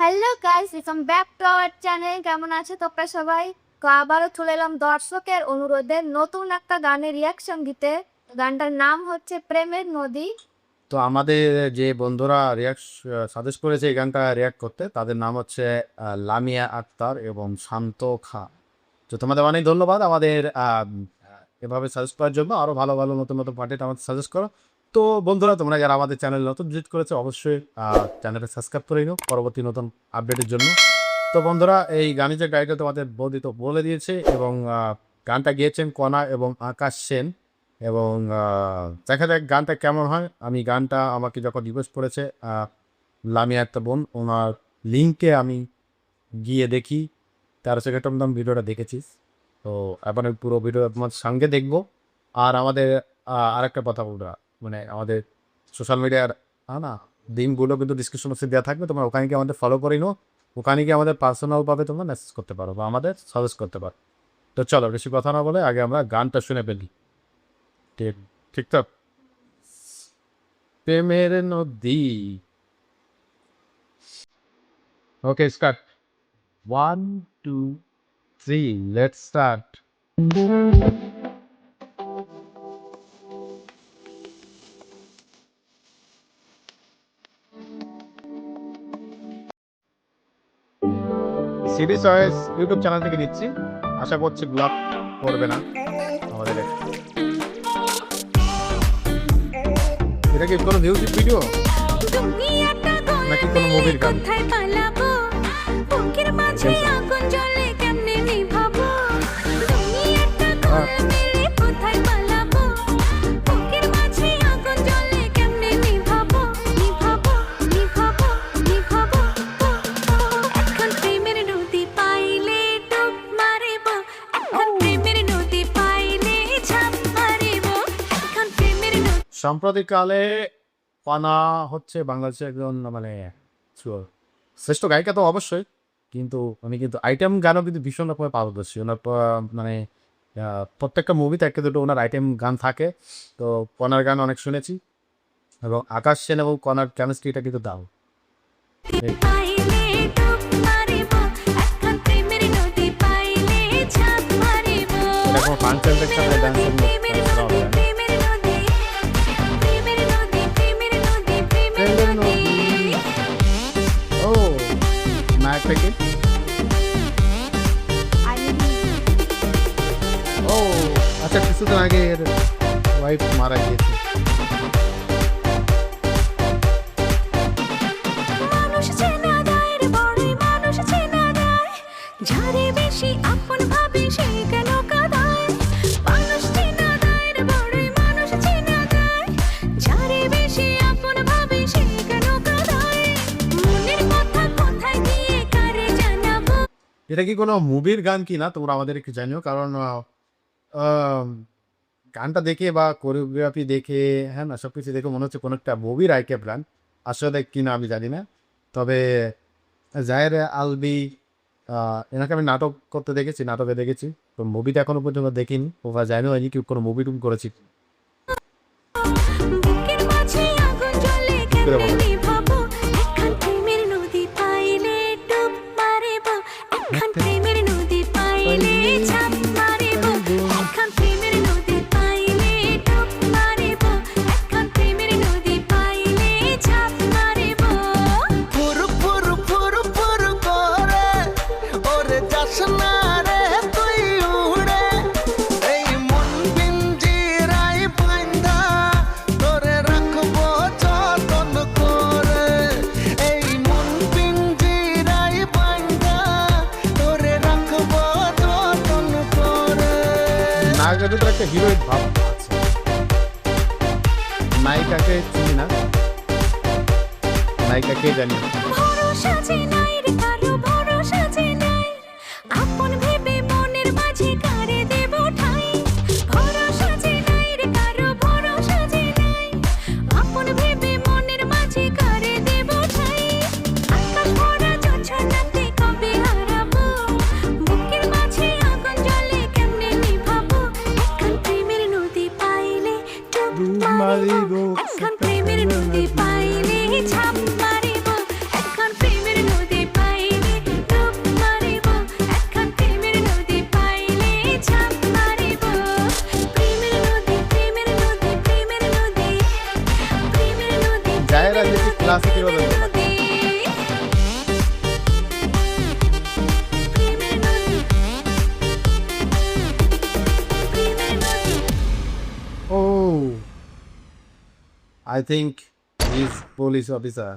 Hello guys, welcome back to our channel. কেমন আছো তোমরা সবাই? তো আবারও চলে এলাম দর্শকের অনুরোধে নতুন একটা গানের রিয়াকশন দিতে। গানটার নাম হচ্ছে প্রেমের নদী। তো আমাদের যে বন্ধুরা সাজেস্ট করেছে এই গানটা রিয়াক্ট করতে, তাদের নাম হচ্ছে লামিয়া আক্তার এবং শান্ত খা। তো তোমাদের অনেক ধন্যবাদ আমাদের এভাবে সাজেস্ট করার জন্য। আরও ভালো ভালো নতুন নতুন পার্টেট আমাদের সাজেস্ট করো। তো বন্ধুরা, তোমরা যারা আমাদের চ্যানেল নতুন ভিজিট করেছো অবশ্যই চ্যানেলটা সাবস্ক্রাইব করে নিও পরবর্তী নতুন আপডেটের জন্য। তো বন্ধুরা, এই গানের যে গাইডটা তোমাদের বৌদি তো বলে দিয়েছে, এবং গানটা গিয়েছেন কণা এবং আকাশ সেন। এবং দেখা যাক গানটা কেমন হয়। আমি গানটা আমাকে যখন রিকোয়েস্ট করেছে লামিয়া একটা বোন, ওনার লিঙ্কে আমি গিয়ে দেখি 13 সেকেন্ড দাম ভিডিওটা দেখেছিস। তো এখন আমি পুরো ভিডিও তোমার সঙ্গে দেখবো। আর আমাদের আরেকটা কথা বলবো, মানে আমাদের সোশ্যাল মিডিয়ার না লিঙ্কগুলো কিন্তু ডিসক্রিপশন বক্সে দেওয়া থাকবে। তোমরা ওখানে গিয়ে আমাদের ফলো করে নিও। ওখানে গিয়ে আমাদের পার্সোনালভাবে তোমরা মেসেজ করতে পারো বা আমাদের সাজেস্ট করতে পারো। তো চলো বেশি কথা না বলে আগে আমরা গানটা শুনে ফেলি। ঠিক ঠিক তো, প্রেমের নদী। Okay, start. 1 2 3, let's start. Series wise YouTube channel থেকে দিচ্ছি, আশা করছি ব্লগ করবে না আমাদের। এটা কি কোনো মিউজিক ভিডিও নাকি কোনো মুভির গান? সাম্প্রতিককালে পানা হচ্ছে বাংলাদেশের একজন মানে শ্রেষ্ঠ গায়িকা তো অবশ্যই, কিন্তু আমি কিন্তু আইটেম গানও কিন্তু ভীষণ রকমের পারদর্শী। ওনার মানে প্রত্যেকটা মুভিতে একটা দুটো ওনার আইটেম গান থাকে। তো কনার গান অনেক শুনেছি, এবং আকাশ সেন এবং কনার কেমিস্ট্রিটা কিন্তু দাও। ও নায়ক থেকে ও আচ্ছা, কিছুদিন আগে এর ওয়াইফ মারা গিয়েছে। এটা কি কোনো মুভির গান কি না তোমরা আমাদের একটু জানিও, কারণ গানটা দেখে বা কোরিওগ্রাফি দেখে, হ্যাঁ না, সবকিছু দেখে মনে হচ্ছে কোনো একটা মুভির আইটেম গান। আসলে কি না আমি জানি না। তবে জাহের আলবি এনাকে আমি নাটক করতে দেখেছি, নাটকে দেখেছি। তো মুভিটা এখনো পর্যন্ত দেখিনি, ওরা জানিও হয়নি কি কোনো মুভি টুম করেছি। নায়কের ভিতরে একটা হিরোইন ভাব আছে। নায়িকাকে চিনি না, নায়িকাকে জানি না। I think is police officer.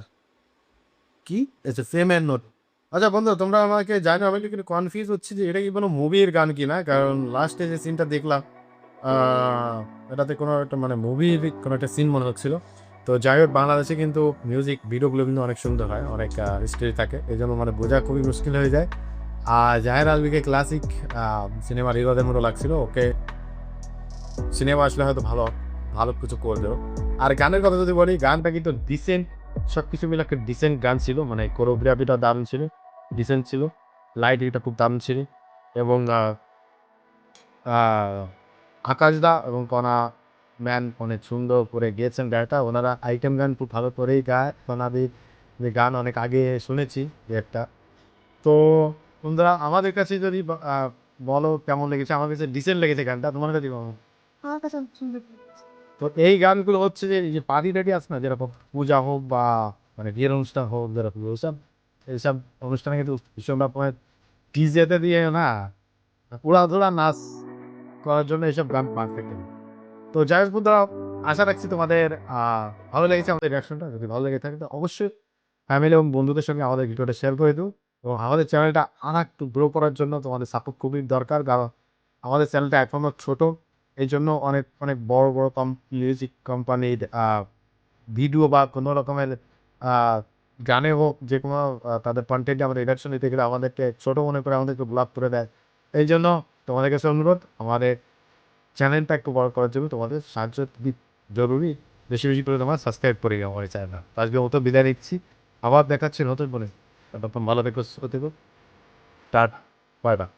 কি এটা ফেমের নোট? আচ্ছা বন্ধু, তোমরা আমাকে জানো, আমি একটু কনফিউজ হচ্ছি যে এটা কি কোনো মুভির গান কিনা, কারণ লাস্টে যে সিনটা দেখলাম এটাতে কোনো একটা মানে মুভির কোনো একটা সিন মনে হচ্ছিল। তো যাই হোক, বাংলাদেশে কিন্তু মিউজিক ভিডিওগুলো কিন্তু অনেক সুন্দর হয়, অনেক স্টোরি থাকে, এই জন্য মানে বোঝা খুবই মুশকিল হয়ে যায়। আর জাহের আলভিকে ক্লাসিক সিনেমার হিরোদের মতো লাগছিল, ওকে সিনেমা আসলে হয়তো ভালো ভালো কিছু করলেও। আর গানের কথা যদি বলি, গানটা কিন্তু ডিসেন্ট, সব কিছু মিলে একটা ডিসেন্ট গান ছিল, মানে কোরিওগ্রাফিটা দারুণ ছিল, ডিসেন্ট ছিল, লাইট এটা খুব দারুণ ছিল। এবং আহ, আকাশ দা এবং কণা ম্যান অনেক সুন্দর করে গেয়েছেন গানটা, ওনারা আইটেম গান খুব ভালো করেই গায়, ওনাদের যে গান অনেক আগে শুনেছি যে একটা। তো বন্ধুরা, আমাদের কাছে যদি বলো কেমন লেগেছে, আমার কাছে ডিসেন্ট লেগেছে গানটা, তোমার কাছে কেমন? আমার কাছে সুন্দর। তো এই গানগুলো হচ্ছে যে এই যে পার্টি টাটি আছে না, যেরকম পূজা হোক বা মানে বিয়ের অনুষ্ঠান হোক, যেরকম এইসব এইসব অনুষ্ঠানে কিন্তু ভীষণ রকমের ডিজেতে দিয়ে না উড়াধুরা নাচ করার জন্য এইসব গান পারফেক্ট। তো যাই হোক বন্ধুরা, আশা রাখছি তোমাদের ভালো লেগেছে আমাদের রিয়াকশনটা। যদি ভালো লেগে থাকে তো অবশ্যই ফ্যামিলি এবং বন্ধুদের সঙ্গে আমাদের ভিডিওটা শেয়ার করে দিও। এবং আমাদের চ্যানেলটা আর একটু গ্রো করার জন্য তোমাদের সাপোর্ট খুবই দরকার, কারণ আমাদের চ্যানেলটা এখনও ছোট, এই জন্য অনেক অনেক বড় বড় মিউজিক কোম্পানির ভিডিও বা কোনো রকমের গানে হোক, যে কোনো তাদের কন্টেন্টে আমাদের রিয়াকশন দিতে গেলে আমাদেরকে ছোটো মনে করে আমাদেরকে ব্লক করে দেয়। এই জন্য তোমাদের কাছে অনুরোধ, আমাদের চ্যানেলটা একটু বড় করার জন্য তোমাদের সাহায্য জরুরি। বেশি বেশি করে তোমার সাবস্ক্রাইব করে দিও আমার চ্যানেলটা। আজকে মতো বিদায় নিচ্ছি, আবার দেখাচ্ছি নতুন বলে। ততক্ষণ ভালো থেকো, সুস্থ থেকো, টাটা, বাই বাই।